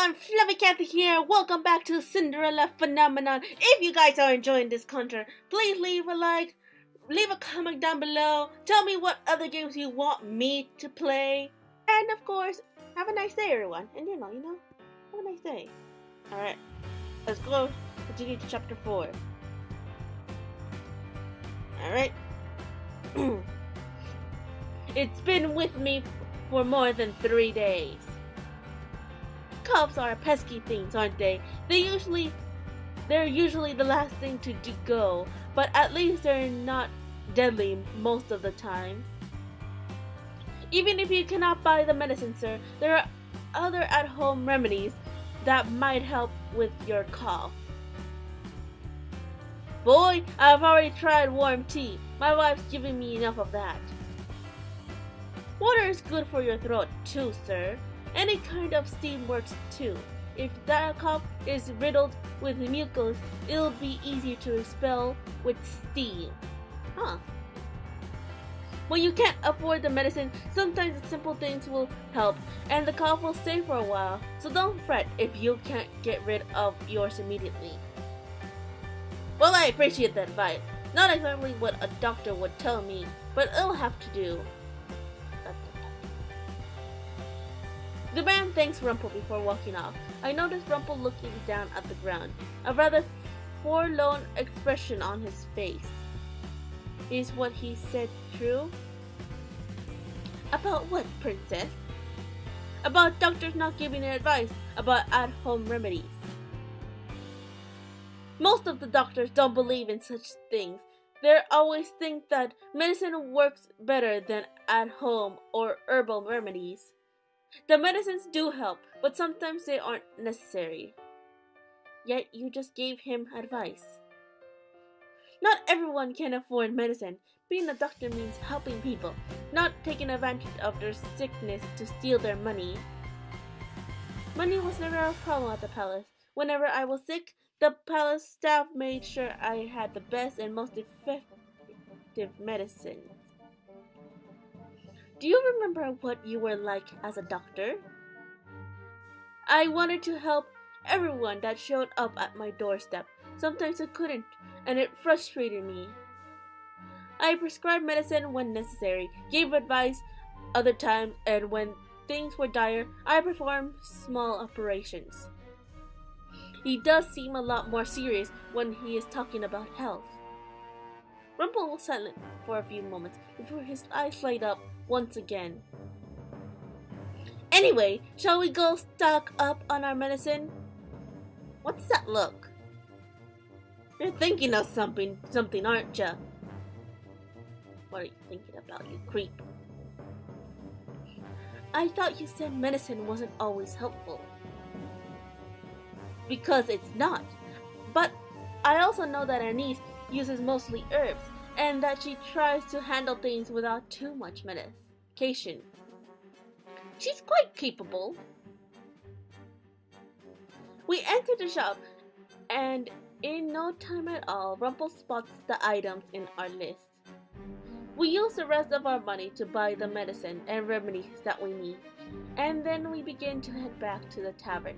everyone, Fluffy Cathy here. Welcome back to Cinderella Phenomenon. If you guys are enjoying this content, please leave a like, leave a comment down below. Tell me what other games you want me to play. And of course, have a nice day everyone. And you know, have a nice day. Alright, let's go continue to chapter 4. Alright. It's been with me for more than 3 days. Cops are pesky things, aren't they? They're usually the last thing to go, but at least they're not deadly most of the time. Even if you cannot buy the medicine, sir, there are other at-home remedies that might help with your cough. Boy, I've already tried warm tea. My wife's giving me enough of that. Water is good for your throat too, sir. Any kind of steam works too. If that cough is riddled with mucus, it'll be easier to expel with steam. Huh. When you can't afford the medicine, sometimes the simple things will help, and the cough will stay for a while, so don't fret if you can't get rid of yours immediately. Well, I appreciate that advice. Not exactly what a doctor would tell me, but it'll have to do. The man thanks Rumple before walking off. I noticed Rumple looking down at the ground, a rather forlorn expression on his face. Is what he said true? About what, princess? About doctors not giving advice about at-home remedies. Most of the doctors don't believe in such things. They always think that medicine works better than at-home or herbal remedies. The medicines do help, but sometimes they aren't necessary. Yet you just gave him advice. Not everyone can afford medicine. Being a doctor means helping people, not taking advantage of their sickness to steal their money. Money was never a problem at the palace. Whenever I was sick, the palace staff made sure I had the best and most effective medicine. Do you remember what you were like as a doctor? I wanted to help everyone that showed up at my doorstep. Sometimes I couldn't, and it frustrated me. I prescribed medicine when necessary, gave advice other times, and when things were dire, I performed small operations. He does seem a lot more serious when he is talking about health. Rumple was silent for a few moments before his eyes light up once again. Anyway, shall we go stock up on our medicine? What's that look? You're thinking of something, aren't ya? What are you thinking about, you creep? I thought you said medicine wasn't always helpful. Because it's not. But I also know that our niece uses mostly herbs, and that she tries to handle things without too much medication. She's quite capable. We entered the shop, and in no time at all, Rumple spots the items in our list. We use the rest of our money to buy the medicine and remedies that we need, and then we begin to head back to the tavern.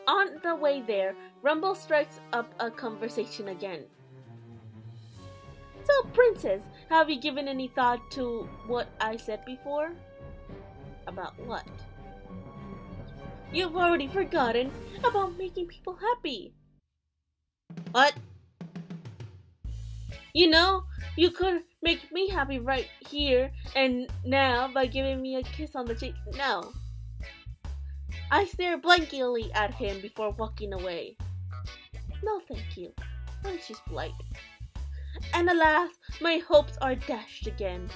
On the way there, Rumple strikes up a conversation again. So, princess, have you given any thought to what I said before? About what? You've already forgotten about making people happy. What? You know, you could make me happy right here and now by giving me a kiss on the cheek. No. I stare blankly at him before walking away. No, thank you. Oh, she's polite. And alas, my hopes are dashed again.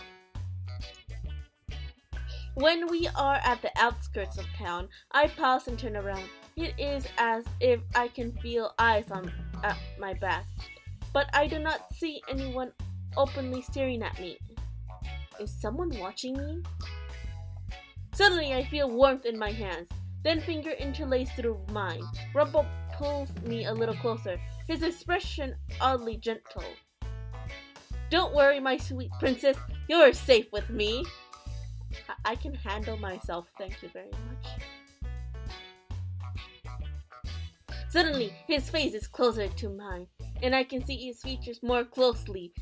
When we are at the outskirts of town, I pause and turn around. It is as if I can feel eyes at my back, but I do not see anyone openly staring at me. Is someone watching me? Suddenly, I feel warmth in my hands. Then finger interlaced through mine. Rumple pulls me a little closer, his expression oddly gentle. Don't worry, my sweet princess, you're safe with me. I can handle myself, thank you very much. Suddenly, his face is closer to mine, and I can see his features more closely.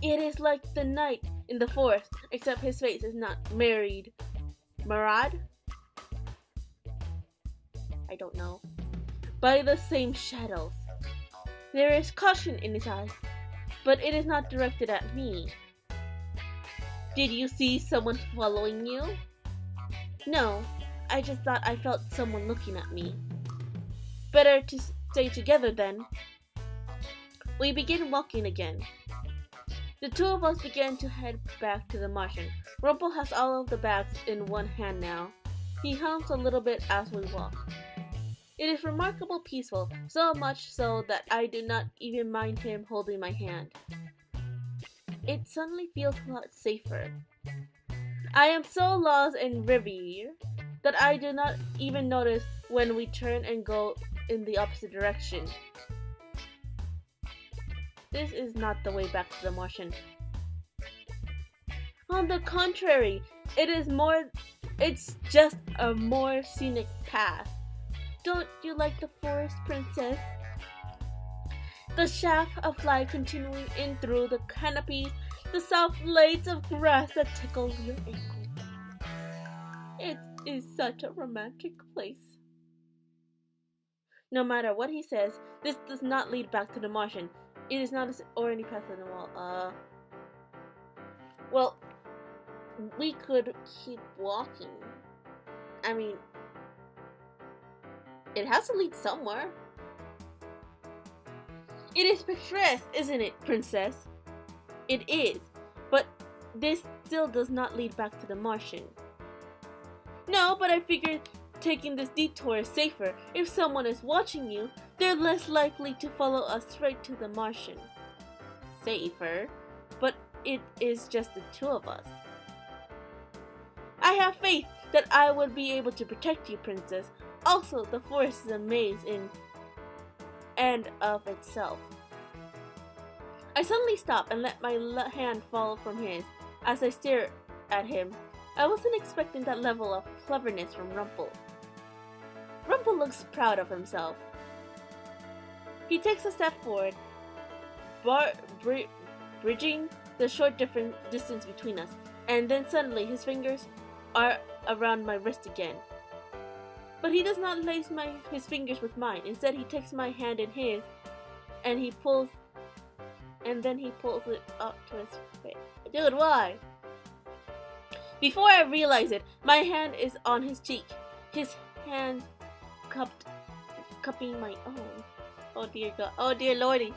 It is like the night in the forest, except his face is not married. Marad? I don't know. By the same shadows. There is caution in his eyes, but it is not directed at me. Did you see someone following you? No, I just thought I felt someone looking at me. Better to stay together then. We begin walking again. The two of us began to head back to the Martian. Rumpel has all of the bags in one hand now. He hums a little bit as we walk. It is remarkably peaceful, so much so that I do not even mind him holding my hand. It suddenly feels a lot safer. I am so lost in Riviere that I do not even notice when we turn and go in the opposite direction. This is not the way back to the Martian. On the contrary, it's just a more scenic path. Don't you like the forest, princess? The shaft of light continuing in through the canopies, the soft blades of grass that tickle your ankle. It is such a romantic place. No matter what he says, this does not lead back to the Martian. It is not or any path in the wall. Well, we could keep walking. I mean, it has to lead somewhere. It is picturesque, isn't it, princess? It is, but this still does not lead back to the Martian. No, but I figured taking this detour is safer. If someone is watching you, they're less likely to follow us straight to the Martian. Safer? But it is just the two of us. I have faith that I would be able to protect you, princess. Also, the forest is a maze in and of itself. I suddenly stop and let my hand fall from his as I stare at him. I wasn't expecting that level of cleverness from Rumpel. Rumpel looks proud of himself. He takes a step forward, bridging the short distance between us, and then suddenly his fingers are around my wrist again. But he does not lace his fingers with mine. Instead, he takes my hand in his, and then he pulls it up to his face. Dude, why? Before I realize it, my hand is on his cheek. His hand cupping my own. Oh dear God. Oh dear Lordy.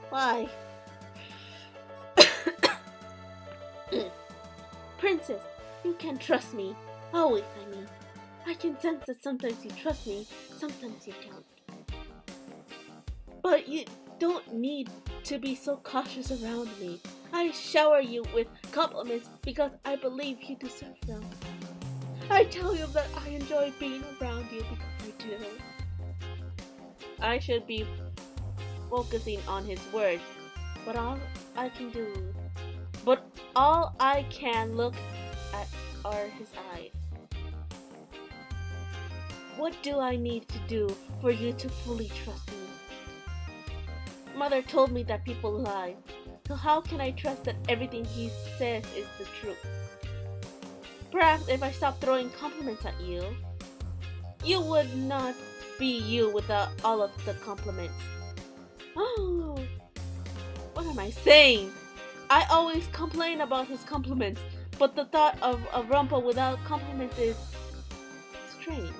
Why? Princess, you can trust me. Always, I mean. I can sense that sometimes you trust me, sometimes you don't. But you don't need to be so cautious around me. I shower you with compliments because I believe you deserve them. I tell you that I enjoy being around you because I do. I should be focusing on his words, but all I can look at are his eyes. What do I need to do for you to fully trust me? Mother told me that people lie, so how can I trust that everything he says is the truth? Perhaps if I stop throwing compliments at you, you would not be you without all of the compliments. Oh, what am I saying? I always complain about his compliments, but the thought of a Rumpel without compliments is strange.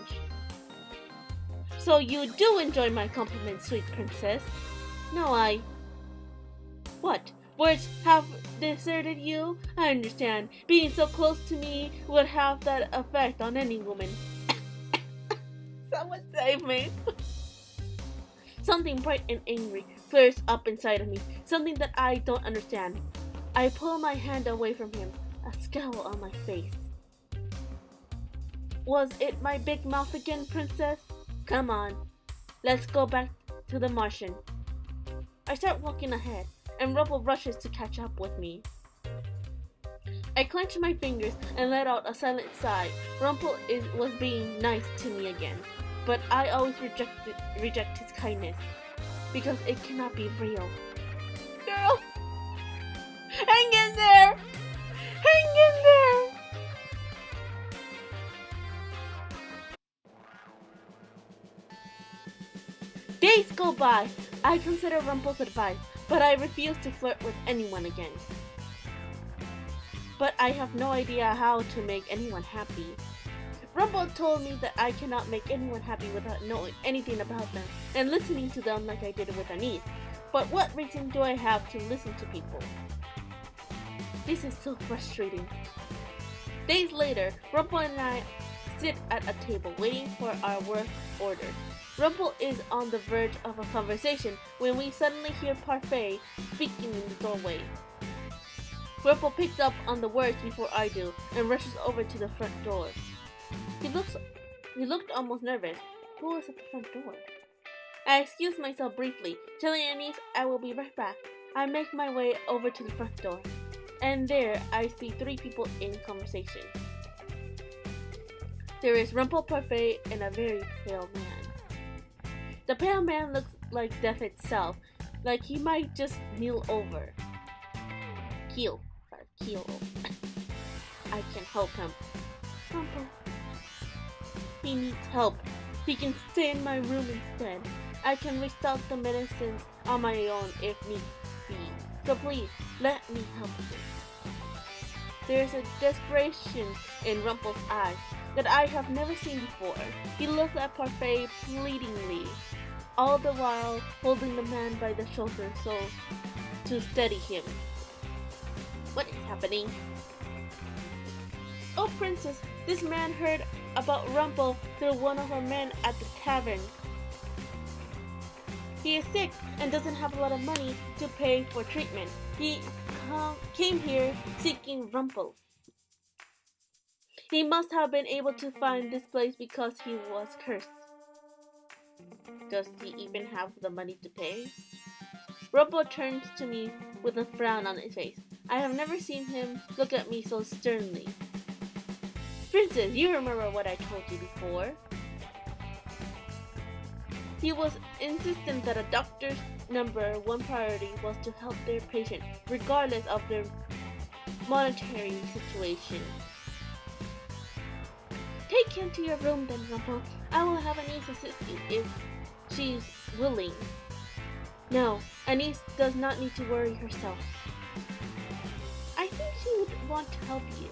So you do enjoy my compliments, sweet princess? No, What? Words have deserted you? I understand. Being so close to me would have that effect on any woman. Someone save me. Something bright and angry flares up inside of me. Something that I don't understand. I pull my hand away from him, a scowl on my face. Was it my big mouth again, princess? Come on. Let's go back to the Martian. I start walking ahead, and Rumpel rushes to catch up with me. I clenched my fingers and let out a silent sigh. Was being nice to me again, but I always reject his kindness because it cannot be real. Girl, hang in there! Hang in there! Days go by. I consider Rumpel's advice, but I refuse to flirt with anyone again. But I have no idea how to make anyone happy. Rumpel told me that I cannot make anyone happy without knowing anything about them and listening to them like I did with Anise. But what reason do I have to listen to people? This is so frustrating. Days later, Rumpel and I sit at a table waiting for our work orders. Rumpel is on the verge of a conversation when we suddenly hear Parfait speaking in the doorway. Rumpel picks up on the words before I do and rushes over to the front door. He looked almost nervous. Who is at the front door? I excuse myself briefly, telling Anise I will be right back. I make my way over to the front door, and there I see 3 people in conversation. There is Rumpel, Parfait, and a very pale man. The pale man looks like death itself, like he might just kneel over. Keel over. I can help him. Rumpel. He needs help. He can stay in my room instead. I can restock the medicines on my own if need be. So please, let me help him. There is a desperation in Rumpel's eyes that I have never seen before. He looks at Parfait pleadingly, all the while holding the man by the shoulder so to steady him. What is happening? Oh, princess, this man heard about Rumpel through one of our men at the tavern. He is sick and doesn't have a lot of money to pay for treatment. He came here seeking Rumpel. He must have been able to find this place because he was cursed. Does he even have the money to pay? Rumpel turns to me with a frown on his face. I have never seen him look at me so sternly. Princess, you remember what I told you before? He was insistent that a doctor's number 1 priority was to help their patient, regardless of their monetary situation. Take him to your room then, Rumpel. I will have Anise assist you if she's willing. No, Anise does not need to worry herself. I think she would want to help you.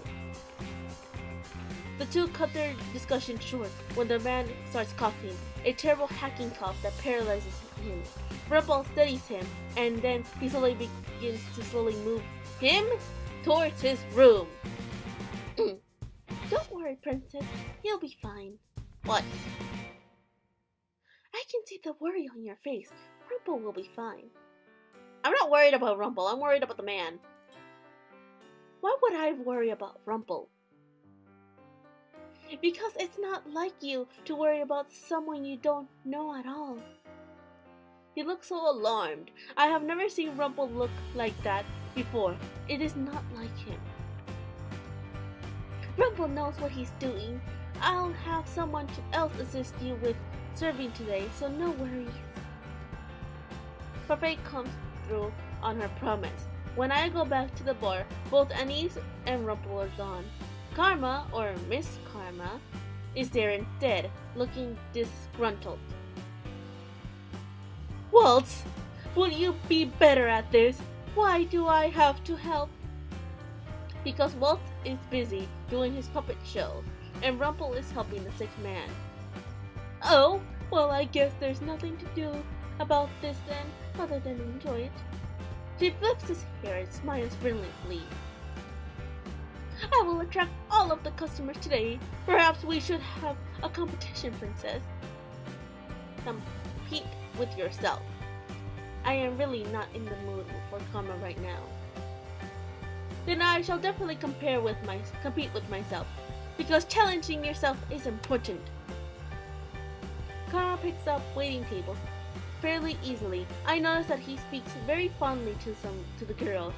The two cut their discussion short when the man starts coughing, a terrible hacking cough that paralyzes him. Rumpel steadies him, and then he begins to move him towards his room. Don't worry, princess. He'll be fine. What? I can see the worry on your face. Rumpel will be fine. I'm not worried about Rumpel. I'm worried about the man. Why would I worry about Rumpel? Because it's not like you to worry about someone you don't know at all. He looks so alarmed. I have never seen Rumpel look like that before. It is not like him. Rumpel knows what he's doing. I'll have someone else assist you with serving today, so no worries. Parfait comes through on her promise. When I go back to the bar, both Anise and Rumpel are gone. Karma, or Miss Karma, is there instead, looking disgruntled. Waltz, will you be better at this? Why do I have to help? Because Waltz is busy doing his puppet show, and Rumpel is helping the sick man. Oh, well, I guess there's nothing to do about this then, other than enjoy it. She flips his hair and smiles brilliantly. I will attract all of the customers today. Perhaps we should have a competition, princess. Compete with yourself. I am really not in the mood for karma right now. Then I shall definitely compete with myself, because challenging yourself is important. Karma picks up waiting tables fairly easily. I notice that he speaks very fondly to the girls.